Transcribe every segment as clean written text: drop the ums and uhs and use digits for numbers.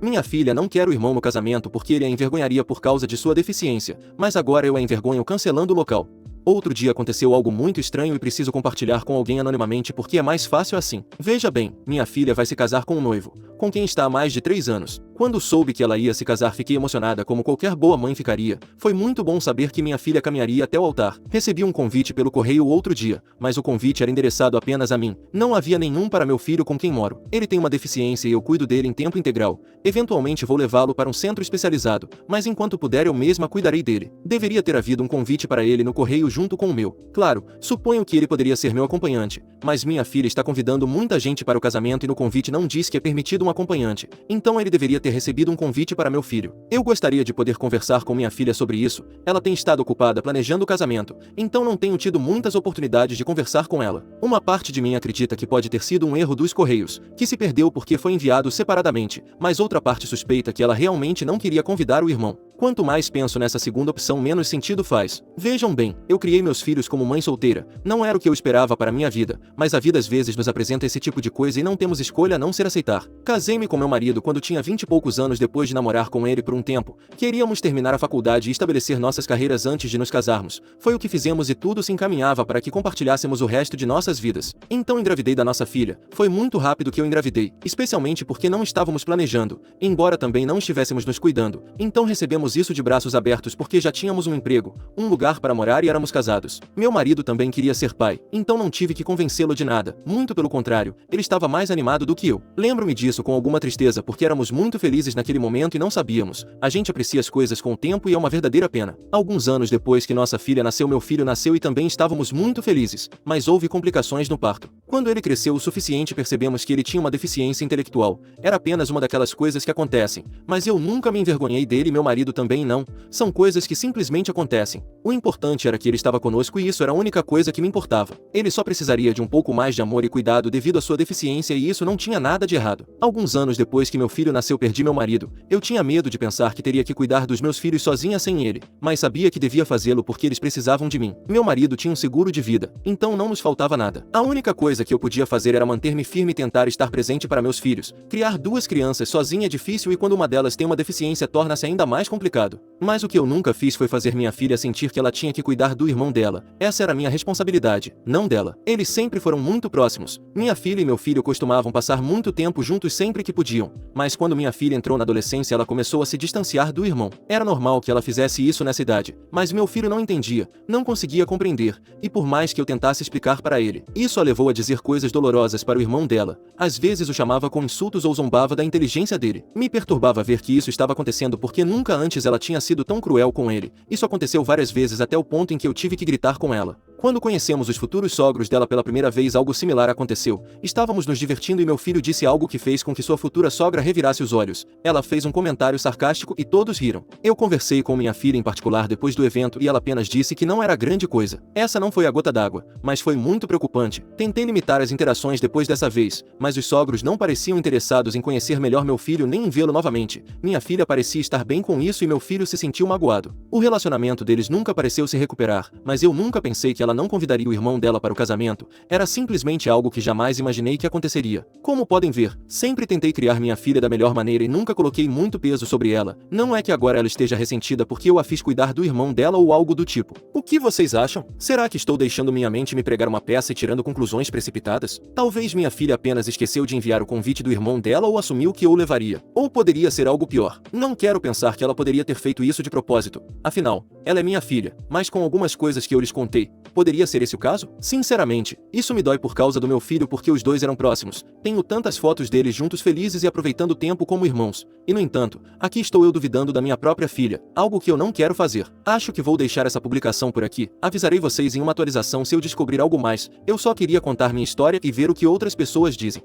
Minha filha não quer o irmão no casamento porque ele a envergonharia por causa de sua deficiência, mas agora eu a envergonho cancelando o local. Outro dia aconteceu algo muito estranho e preciso compartilhar com alguém anonimamente porque é mais fácil assim. Veja bem, minha filha vai se casar com um noivo, com quem está há mais de 3 anos. Quando soube que ela ia se casar, fiquei emocionada como qualquer boa mãe ficaria. Foi muito bom saber que minha filha caminharia até o altar. Recebi um convite pelo correio outro dia, mas o convite era endereçado apenas a mim. Não havia nenhum para meu filho com quem moro. Ele tem uma deficiência e eu cuido dele em tempo integral. Eventualmente vou levá-lo para um centro especializado, mas enquanto puder eu mesma cuidarei dele. Deveria ter havido um convite para ele no correio junto com o meu. Claro, suponho que ele poderia ser meu acompanhante, mas minha filha está convidando muita gente para o casamento e no convite não diz que é permitido um acompanhante. Então ele deveria ter recebido um convite para meu filho. Eu gostaria de poder conversar com minha filha sobre isso. Ela tem estado ocupada planejando o casamento, então não tenho tido muitas oportunidades de conversar com ela. Uma parte de mim acredita que pode ter sido um erro dos correios, que se perdeu porque foi enviado separadamente, mas outra parte suspeita que ela realmente não queria convidar o irmão. Quanto mais penso nessa segunda opção, menos sentido faz. Vejam bem, eu criei meus filhos como mãe solteira. Não era o que eu esperava para minha vida, mas a vida às vezes nos apresenta esse tipo de coisa e não temos escolha a não ser aceitar. Casei-me com meu marido quando tinha 20 e poucos anos depois de namorar com ele por um tempo. Queríamos terminar a faculdade e estabelecer nossas carreiras antes de nos casarmos. Foi o que fizemos e tudo se encaminhava para que compartilhássemos o resto de nossas vidas. Então engravidei da nossa filha. Foi muito rápido que eu engravidei, especialmente porque não estávamos planejando, embora também não estivéssemos nos cuidando. Então recebemos isso de braços abertos porque já tínhamos um emprego, um lugar para morar e éramos casados. Meu marido também queria ser pai, então não tive que convencê-lo de nada. Muito pelo contrário, ele estava mais animado do que eu. Lembro-me disso com alguma tristeza porque éramos muito felizes naquele momento e não sabíamos. A gente aprecia as coisas com o tempo e é uma verdadeira pena. Alguns anos depois que nossa filha nasceu, meu filho nasceu e também estávamos muito felizes, mas houve complicações no parto. Quando ele cresceu o suficiente, percebemos que ele tinha uma deficiência intelectual. Era apenas uma daquelas coisas que acontecem, mas eu nunca me envergonhei dele e meu marido também não. São coisas que simplesmente acontecem. O importante era que ele estava conosco e isso era a única coisa que me importava. Ele só precisaria de um pouco mais de amor e cuidado devido à sua deficiência e isso não tinha nada de errado. Alguns anos depois que meu filho nasceu, perdi meu marido. Eu tinha medo de pensar que teria que cuidar dos meus filhos sozinha sem ele, mas sabia que devia fazê-lo porque eles precisavam de mim. Meu marido tinha um seguro de vida, então não nos faltava nada. A única coisa que eu podia fazer era manter-me firme e tentar estar presente para meus filhos. Criar 2 crianças sozinha é difícil e quando uma delas tem uma deficiência torna-se ainda mais complicado. Mas o que eu nunca fiz foi fazer minha filha sentir que ela tinha que cuidar do irmão dela. Essa era minha responsabilidade, não dela. Eles sempre foram muito próximos. Minha filha e meu filho costumavam passar muito tempo juntos sempre que podiam. Mas quando minha filha entrou na adolescência, ela começou a se distanciar do irmão. Era normal que ela fizesse isso nessa idade, mas meu filho não entendia, não conseguia compreender, e por mais que eu tentasse explicar para ele, isso a levou a dizer coisas dolorosas para o irmão dela. Às vezes o chamava com insultos ou zombava da inteligência dele. Me perturbava ver que isso estava acontecendo porque nunca antes ela tinha sido tão cruel com ele. Isso aconteceu várias vezes até o ponto em que eu tive que gritar com ela. Quando conhecemos os futuros sogros dela pela primeira vez, algo similar aconteceu. Estávamos nos divertindo e meu filho disse algo que fez com que sua futura sogra revirasse os olhos. Ela fez um comentário sarcástico e todos riram. Eu conversei com minha filha em particular depois do evento e ela apenas disse que não era grande coisa. Essa não foi a gota d'água, mas foi muito preocupante. Tentei limitar as interações depois dessa vez, mas os sogros não pareciam interessados em conhecer melhor meu filho nem em vê-lo novamente. Minha filha parecia estar bem com isso e meu filho se sentiu magoado. O relacionamento deles nunca pareceu se recuperar, mas eu nunca pensei que ela não convidaria o irmão dela para o casamento. Era simplesmente algo que jamais imaginei que aconteceria. Como podem ver, sempre tentei criar minha filha da melhor maneira e nunca coloquei muito peso sobre ela. Não é que agora ela esteja ressentida porque eu a fiz cuidar do irmão dela ou algo do tipo. O que vocês acham? Será que estou deixando minha mente me pregar uma peça e tirando conclusões precipitadas? Talvez minha filha apenas esqueceu de enviar o convite do irmão dela ou assumiu que eu o levaria. Ou poderia ser algo pior. Não quero pensar que ela poderia ter feito isso de propósito. Afinal, ela é minha filha, mas com algumas coisas que eu lhes contei, poderia ser esse o caso? Sinceramente, isso me dói por causa do meu filho porque os dois eram próximos. Tenho tantas fotos deles juntos felizes e aproveitando o tempo como irmãos. E no entanto, aqui estou eu duvidando da minha própria filha, algo que eu não quero fazer. Acho que vou deixar essa publicação por aqui. Avisarei vocês em uma atualização se eu descobrir algo mais. Eu só queria contar minha história e ver o que outras pessoas dizem.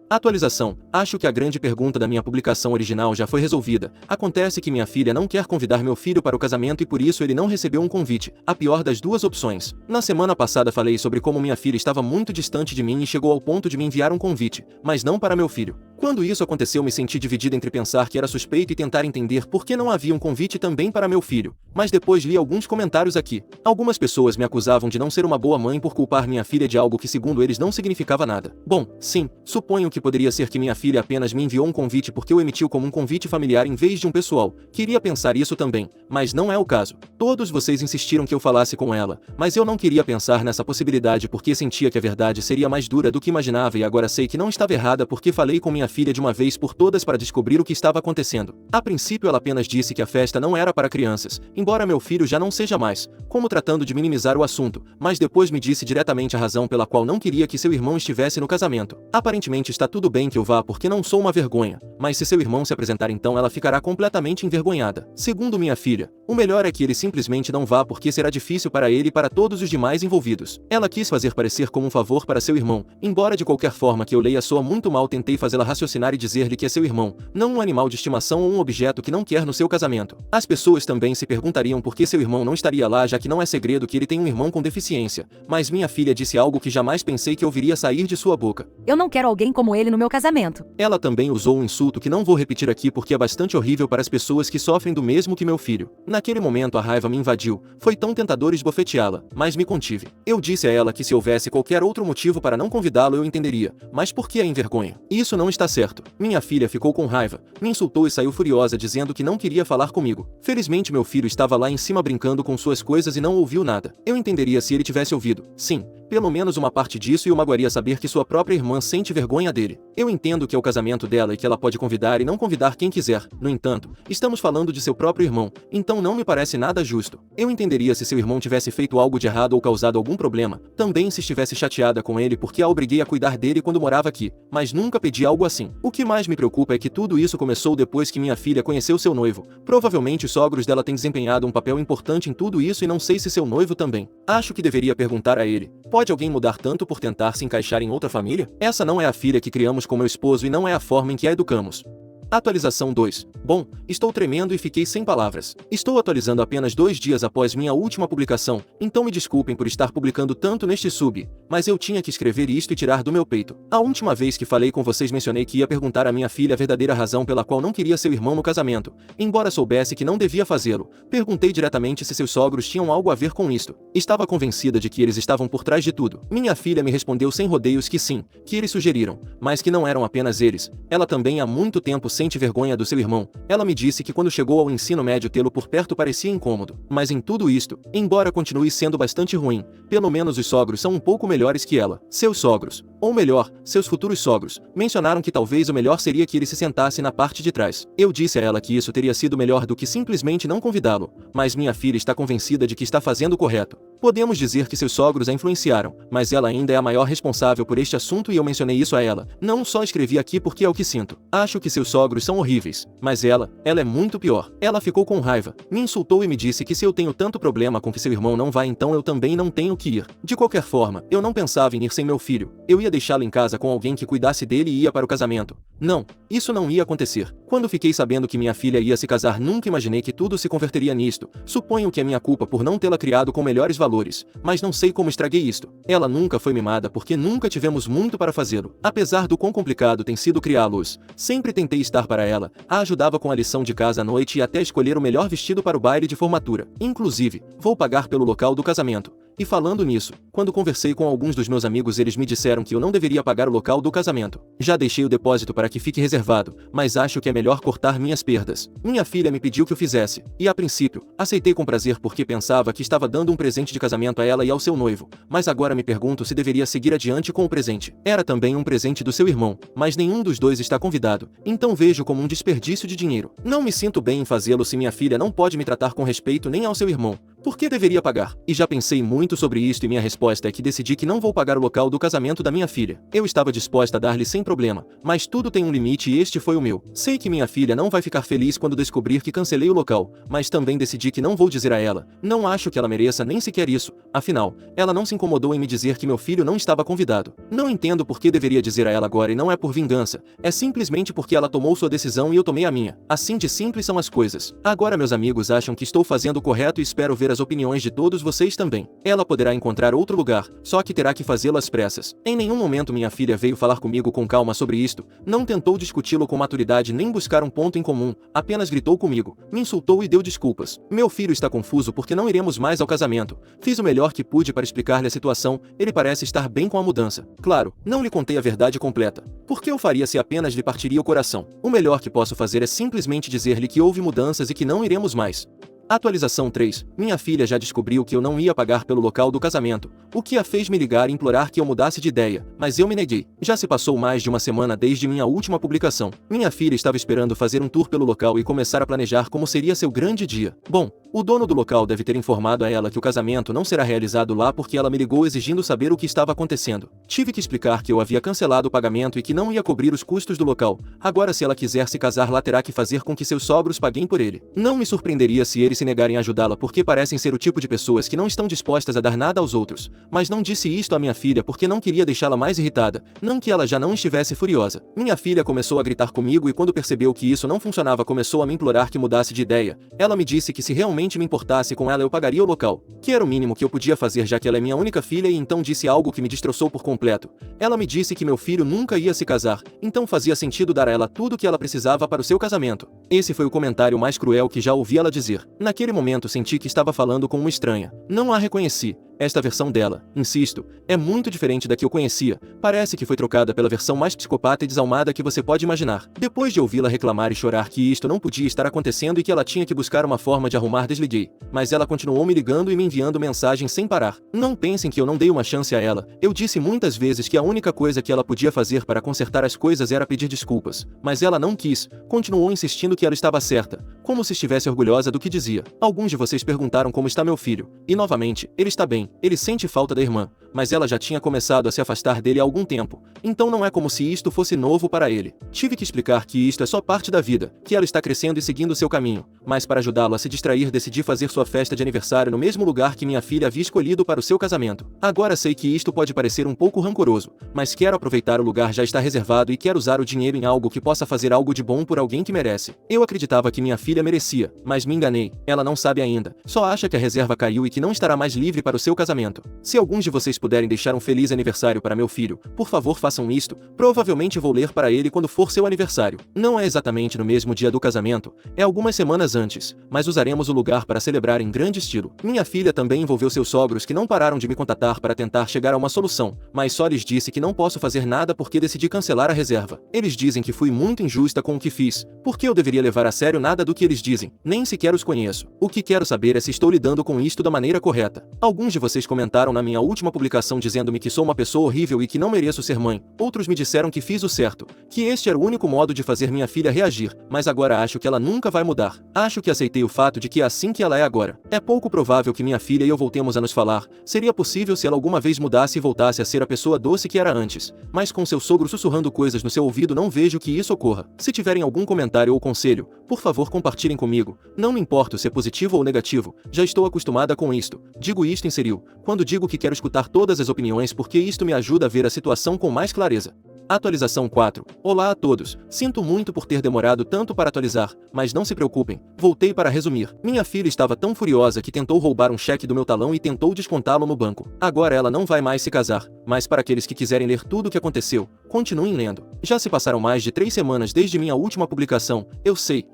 Atualização. Acho que a grande pergunta da minha publicação original já foi resolvida. Acontece que minha filha não quer convidar meu filho para o casamento e por isso ele não recebeu um convite. A pior das duas opções. Na semana passada falei sobre como minha filha estava muito distante de mim e chegou ao ponto de me enviar um convite, mas não para meu filho. Quando isso aconteceu, me senti dividida entre pensar que era suspeito e tentar entender por que não havia um convite também para meu filho. Mas depois li alguns comentários aqui. Algumas pessoas me acusavam de não ser uma boa mãe por culpar minha filha de algo que segundo eles não significava nada. Bom, sim, suponho que poderia ser que minha filha apenas me enviou um convite porque eu emitiu como um convite familiar em vez de um pessoal. Queria pensar isso também, mas não é o caso. Todos vocês insistiram que eu falasse com ela, mas eu não queria pensar nessa possibilidade porque sentia que a verdade seria mais dura do que imaginava e agora sei que não estava errada porque falei com minha filha de uma vez por todas para descobrir o que estava acontecendo. A princípio ela apenas disse que a festa não era para crianças, embora meu filho já não seja mais, como tratando de minimizar o assunto, mas depois me disse diretamente a razão pela qual não queria que seu irmão estivesse no casamento. Aparentemente está tudo bem que eu vá porque não sou uma vergonha, mas se seu irmão se apresentar então ela ficará completamente envergonhada. Segundo minha filha, o melhor é que ele simplesmente não vá porque será difícil para ele e para todos os demais envolvidos. Ela quis fazer parecer como um favor para seu irmão, embora de qualquer forma que eu leia soa muito mal, tentei fazê-la raciocinar e dizer-lhe que é seu irmão, não um animal de estimação ou um objeto que não quer no seu casamento. As pessoas também se perguntariam por que seu irmão não estaria lá, já que não é segredo que ele tem um irmão com deficiência, mas minha filha disse algo que jamais pensei que ouviria sair de sua boca. Eu não quero alguém como ele no meu casamento. Ela também usou um insulto que não vou repetir aqui porque é bastante horrível para as pessoas que sofrem do mesmo que meu filho. Naquele momento a raiva me invadiu, foi tão tentador esbofeteá-la, mas me contive. Eu disse a ela que se houvesse qualquer outro motivo para não convidá-lo eu entenderia, mas por que a envergonha? Isso não está certo. Minha filha ficou com raiva, me insultou e saiu furiosa dizendo que não queria falar comigo. Felizmente meu filho estava lá em cima brincando com suas coisas e não ouviu nada. Eu entenderia se ele tivesse ouvido. Sim, pelo menos uma parte disso, e o magoaria saber que sua própria irmã sente vergonha dele. Eu entendo que é o casamento dela e que ela pode convidar e não convidar quem quiser. No entanto, estamos falando de seu próprio irmão, então não me parece nada justo. Eu entenderia se seu irmão tivesse feito algo de errado ou causado algum problema, também se estivesse chateada com ele porque a obriguei a cuidar dele quando morava aqui, mas nunca pedi algo assim. O que mais me preocupa é que tudo isso começou depois que minha filha conheceu seu noivo. Provavelmente os sogros dela têm desempenhado um papel importante em tudo isso e não sei se seu noivo também. Acho que deveria perguntar a ele. Pode alguém mudar tanto por tentar se encaixar em outra família? Essa não é a filha que criamos com meu esposo e não é a forma em que a educamos. Atualização 2. Bom, estou tremendo e fiquei sem palavras. Estou atualizando apenas 2 dias após minha última publicação, então me desculpem por estar publicando tanto neste sub, mas eu tinha que escrever isto e tirar do meu peito. A última vez que falei com vocês mencionei que ia perguntar à minha filha a verdadeira razão pela qual não queria seu irmão no casamento, embora soubesse que não devia fazê-lo. Perguntei diretamente se seus sogros tinham algo a ver com isto. Estava convencida de que eles estavam por trás de tudo. Minha filha me respondeu sem rodeios que sim, que eles sugeriram, mas que não eram apenas eles. Ela também há muito tempo sente vergonha do seu irmão. Ela me disse que quando chegou ao ensino médio tê-lo por perto parecia incômodo. Mas em tudo isto, embora continue sendo bastante ruim, pelo menos os sogros são um pouco melhores que ela. Seus sogros, ou melhor, seus futuros sogros, mencionaram que talvez o melhor seria que ele se sentasse na parte de trás. Eu disse a ela que isso teria sido melhor do que simplesmente não convidá-lo, mas minha filha está convencida de que está fazendo o correto. Podemos dizer que seus sogros a influenciaram, mas ela ainda é a maior responsável por este assunto e eu mencionei isso a ela. Não só escrevi aqui porque é o que sinto. Acho que seus sogros são horríveis, mas ela é muito pior. Ela ficou com raiva, me insultou e me disse que se eu tenho tanto problema com que seu irmão não vá então eu também não tenho que ir. De qualquer forma, eu não pensava em ir sem meu filho. Eu ia deixá-lo em casa com alguém que cuidasse dele e ia para o casamento. Não, isso não ia acontecer. Quando fiquei sabendo que minha filha ia se casar nunca imaginei que tudo se converteria nisto. Suponho que é minha culpa por não tê-la criado com melhores valores, mas não sei como estraguei isto. Ela nunca foi mimada porque nunca tivemos muito para fazê-lo. Apesar do quão complicado tem sido criá-los, sempre tentei estar para ela, a ajudava com a lição de casa à noite e até escolher o melhor vestido para o baile de formatura. Inclusive, vou pagar pelo local do casamento. E falando nisso, quando conversei com alguns dos meus amigos eles me disseram que eu não deveria pagar o local do casamento. Já deixei o depósito para que fique reservado, mas acho que é melhor cortar minhas perdas. Minha filha me pediu que eu fizesse, e a princípio, aceitei com prazer porque pensava que estava dando um presente de casamento a ela e ao seu noivo, mas agora me pergunto se deveria seguir adiante com o presente. Era também um presente do seu irmão, mas nenhum dos dois está convidado, então vejo como um desperdício de dinheiro. Não me sinto bem em fazê-lo se minha filha não pode me tratar com respeito nem ao seu irmão. Por que deveria pagar? E já pensei muito sobre isto e minha resposta é que decidi que não vou pagar o local do casamento da minha filha. Eu estava disposta a dar-lhe sem problema, mas tudo tem um limite e este foi o meu. Sei que minha filha não vai ficar feliz quando descobrir que cancelei o local, mas também decidi que não vou dizer a ela. Não acho que ela mereça nem sequer isso. Afinal, ela não se incomodou em me dizer que meu filho não estava convidado. Não entendo por que deveria dizer a ela agora e não é por vingança. É simplesmente porque ela tomou sua decisão e eu tomei a minha. Assim de simples são as coisas. Agora meus amigos acham que estou fazendo o correto e espero ver as opiniões de todos vocês também. Ela poderá encontrar outro lugar, só que terá que fazê-lo às pressas. Em nenhum momento minha filha veio falar comigo com calma sobre isto, não tentou discuti-lo com maturidade nem buscar um ponto em comum, apenas gritou comigo, me insultou e deu desculpas. Meu filho está confuso porque não iremos mais ao casamento. Fiz o melhor que pude para explicar-lhe a situação, ele parece estar bem com a mudança. Claro, não lhe contei a verdade completa. Por que eu faria se apenas lhe partiria o coração? O melhor que posso fazer é simplesmente dizer-lhe que houve mudanças e que não iremos mais. Atualização 3. Minha filha já descobriu que eu não ia pagar pelo local do casamento, o que a fez me ligar e implorar que eu mudasse de ideia, mas eu me neguei. Já se passou mais de uma semana desde minha última publicação. Minha filha estava esperando fazer um tour pelo local e começar a planejar como seria seu grande dia. Bom, o dono do local deve ter informado a ela que o casamento não será realizado lá porque ela me ligou exigindo saber o que estava acontecendo. Tive que explicar que eu havia cancelado o pagamento e que não ia cobrir os custos do local. Agora se ela quiser se casar lá terá que fazer com que seus sogros paguem por ele. Não me surpreenderia se eles se negarem a ajudá-la porque parecem ser o tipo de pessoas que não estão dispostas a dar nada aos outros. Mas não disse isto à minha filha porque não queria deixá-la mais irritada, não que ela já não estivesse furiosa. Minha filha começou a gritar comigo e quando percebeu que isso não funcionava começou a me implorar que mudasse de ideia. Ela me disse que se realmente me importasse com ela eu pagaria o local, que era o mínimo que eu podia fazer já que ela é minha única filha e então disse algo que me destroçou por completo. Ela me disse que meu filho nunca ia se casar, então fazia sentido dar a ela tudo o que ela precisava para o seu casamento. Esse foi o comentário mais cruel que já ouvi ela dizer. Naquele momento senti que estava falando com uma estranha. Não a reconheci. Esta versão dela, insisto, é muito diferente da que eu conhecia. Parece que foi trocada pela versão mais psicopata e desalmada que você pode imaginar. Depois de ouvi-la reclamar e chorar que isto não podia estar acontecendo e que ela tinha que buscar uma forma de arrumar, desliguei. Mas ela continuou me ligando e me enviando mensagens sem parar. Não pensem que eu não dei uma chance a ela. Eu disse muitas vezes que a única coisa que ela podia fazer para consertar as coisas era pedir desculpas. Mas ela não quis. Continuou insistindo que ela estava certa, como se estivesse orgulhosa do que dizia. Alguns de vocês perguntaram como está meu filho. E novamente, ele está bem. Ele sente falta da irmã, mas ela já tinha começado a se afastar dele há algum tempo, então não é como se isto fosse novo para ele. Tive que explicar que isto é só parte da vida, que ela está crescendo e seguindo seu caminho, mas para ajudá-lo a se distrair decidi fazer sua festa de aniversário no mesmo lugar que minha filha havia escolhido para o seu casamento. Agora sei que isto pode parecer um pouco rancoroso, mas quero aproveitar o lugar já está reservado e quero usar o dinheiro em algo que possa fazer algo de bom por alguém que merece. Eu acreditava que minha filha merecia, mas me enganei, ela não sabe ainda, só acha que a reserva caiu e que não estará mais livre para o seu casamento. Se alguns de vocês puderem deixar um feliz aniversário para meu filho, por favor façam isto, provavelmente vou ler para ele quando for seu aniversário. Não é exatamente no mesmo dia do casamento, é algumas semanas antes, mas usaremos o lugar para celebrar em grande estilo. Minha filha também envolveu seus sogros que não pararam de me contatar para tentar chegar a uma solução, mas só lhes disse que não posso fazer nada porque decidi cancelar a reserva. Eles dizem que fui muito injusta com o que fiz, porque eu deveria levar a sério nada do que eles dizem, nem sequer os conheço. O que quero saber é se estou lidando com isto da maneira correta. Alguns de vocês comentaram na minha última publicação dizendo-me que sou uma pessoa horrível e que não mereço ser mãe. Outros me disseram que fiz o certo, que este era o único modo de fazer minha filha reagir, mas agora acho que ela nunca vai mudar. Acho que aceitei o fato de que é assim que ela é agora. É pouco provável que minha filha e eu voltemos a nos falar. Seria possível se ela alguma vez mudasse e voltasse a ser a pessoa doce que era antes, mas com seu sogro sussurrando coisas no seu ouvido não vejo que isso ocorra. Se tiverem algum comentário ou conselho, por favor compartilhem comigo. Não me importo se é positivo ou negativo, já estou acostumada com isto. Digo isto inseriu, quando digo que quero escutar todas as opiniões porque isto me ajuda a ver a situação com mais clareza. Atualização 4. Olá a todos, sinto muito por ter demorado tanto para atualizar, mas não se preocupem, voltei para resumir. Minha filha estava tão furiosa que tentou roubar um cheque do meu talão e tentou descontá-lo no banco. Agora ela não vai mais se casar, mas para aqueles que quiserem ler tudo o que aconteceu, continuem lendo. Já se passaram mais de 3 semanas desde minha última publicação, eu sei,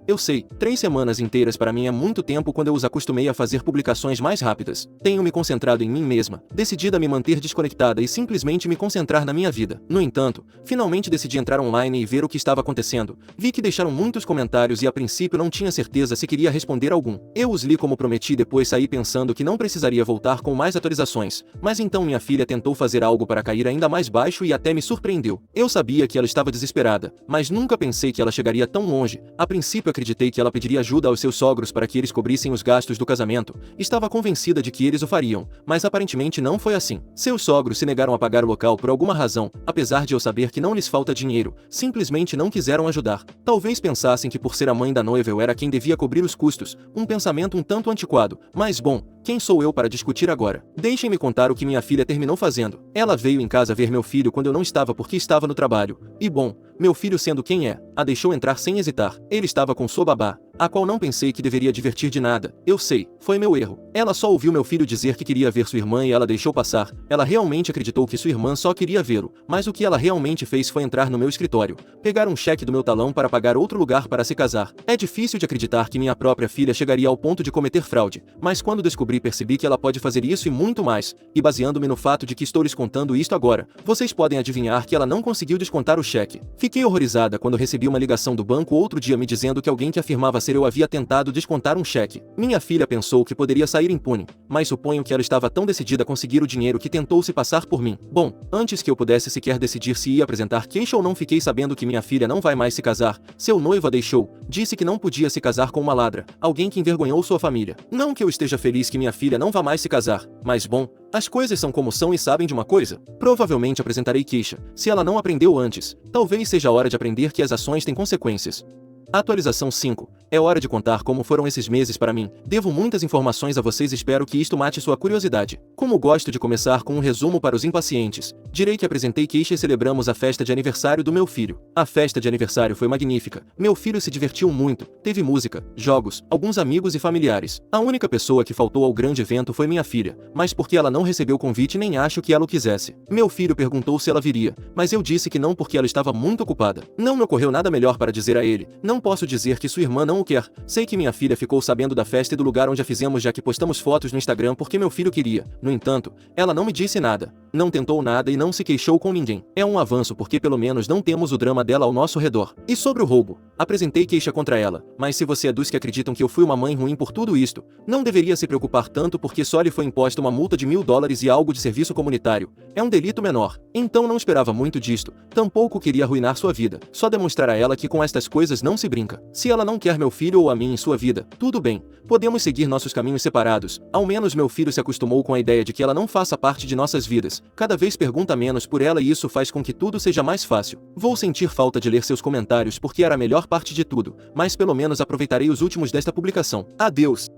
3 semanas inteiras para mim é muito tempo quando eu os acostumei a fazer publicações mais rápidas. Tenho me concentrado em mim mesma, decidida a me manter desconectada e simplesmente me concentrar na minha vida. No entanto, finalmente decidi entrar online e ver o que estava acontecendo. Vi que deixaram muitos comentários e a princípio não tinha certeza se queria responder algum. Eu os li como prometi e depois saí pensando que não precisaria voltar com mais atualizações, mas então minha filha tentou fazer algo para cair ainda mais baixo e até me surpreendeu. Eu sabia que ela estava desesperada, mas nunca pensei que ela chegaria tão longe. A princípio acreditei que ela pediria ajuda aos seus sogros para que eles cobrissem os gastos do casamento. Estava convencida de que eles o fariam, mas aparentemente não foi assim. Seus sogros se negaram a pagar o local por alguma razão, apesar de eu saber que não lhes falta dinheiro, simplesmente não quiseram ajudar. Talvez pensassem que por ser a mãe da noiva eu era quem devia cobrir os custos, um pensamento um tanto antiquado, mas bom, quem sou eu para discutir agora? Deixem-me contar o que minha filha terminou fazendo. Ela veio em casa ver meu filho quando eu não estava porque estava no trabalho, e bom, meu filho sendo quem é, a deixou entrar sem hesitar. Ele estava com sua babá, a qual não pensei que deveria divertir de nada. Eu sei, foi meu erro. Ela só ouviu meu filho dizer que queria ver sua irmã e ela deixou passar. Ela realmente acreditou que sua irmã só queria vê-lo, mas o que ela realmente fez foi entrar no meu escritório, pegar um cheque do meu talão para pagar outro lugar para se casar. É difícil de acreditar que minha própria filha chegaria ao ponto de cometer fraude, mas quando descobri percebi que ela pode fazer isso e muito mais, e baseando-me no fato de que estou lhes contando isto agora, vocês podem adivinhar que ela não conseguiu descontar o cheque. Fiquei horrorizada quando recebi uma ligação do banco outro dia me dizendo que alguém que afirmava ser eu havia tentado descontar um cheque. Minha filha pensou que poderia sair impune, mas suponho que ela estava tão decidida a conseguir o dinheiro que tentou se passar por mim. Bom, antes que eu pudesse sequer decidir se ia apresentar queixa ou não, fiquei sabendo que minha filha não vai mais se casar. Seu noivo a deixou, disse que não podia se casar com uma ladra, alguém que envergonhou sua família. Não que eu esteja feliz que minha filha não vá mais se casar, mas bom, as coisas são como são e sabem de uma coisa? Provavelmente apresentarei queixa, se ela não aprendeu antes. Talvez seja a hora de aprender que as ações têm consequências. Atualização 5. É hora de contar como foram esses meses para mim. Devo muitas informações a vocês, espero que isto mate sua curiosidade. Como gosto de começar com um resumo para os impacientes, direi que apresentei queixa e celebramos a festa de aniversário do meu filho. A festa de aniversário foi magnífica. Meu filho se divertiu muito, teve música, jogos, alguns amigos e familiares. A única pessoa que faltou ao grande evento foi minha filha, mas porque ela não recebeu o convite nem acho que ela o quisesse. Meu filho perguntou se ela viria, mas eu disse que não porque ela estava muito ocupada. Não me ocorreu nada melhor para dizer a ele. Não posso dizer que sua irmã não o quer. Sei que minha filha ficou sabendo da festa e do lugar onde a fizemos, já que postamos fotos no Instagram porque meu filho queria. No entanto, ela não me disse nada, não tentou nada e não se queixou com ninguém. É um avanço porque pelo menos não temos o drama dela ao nosso redor. E sobre o roubo, apresentei queixa contra ela, mas se você é dos que acreditam que eu fui uma mãe ruim por tudo isto, não deveria se preocupar tanto porque só lhe foi imposta uma multa de $1.000 e algo de serviço comunitário. É um delito menor. Então não esperava muito disto, tampouco queria arruinar sua vida, só demonstrar a ela que com estas coisas não se brinca. Se ela não quer meu filho ou a mim em sua vida, tudo bem, podemos seguir nossos caminhos separados. Ao menos meu filho se acostumou com a ideia de que ela não faça parte de nossas vidas, cada vez pergunta menos por ela e isso faz com que tudo seja mais fácil. Vou sentir falta de ler seus comentários porque era a melhor parte de tudo, mas pelo menos aproveitarei os últimos desta publicação. Adeus!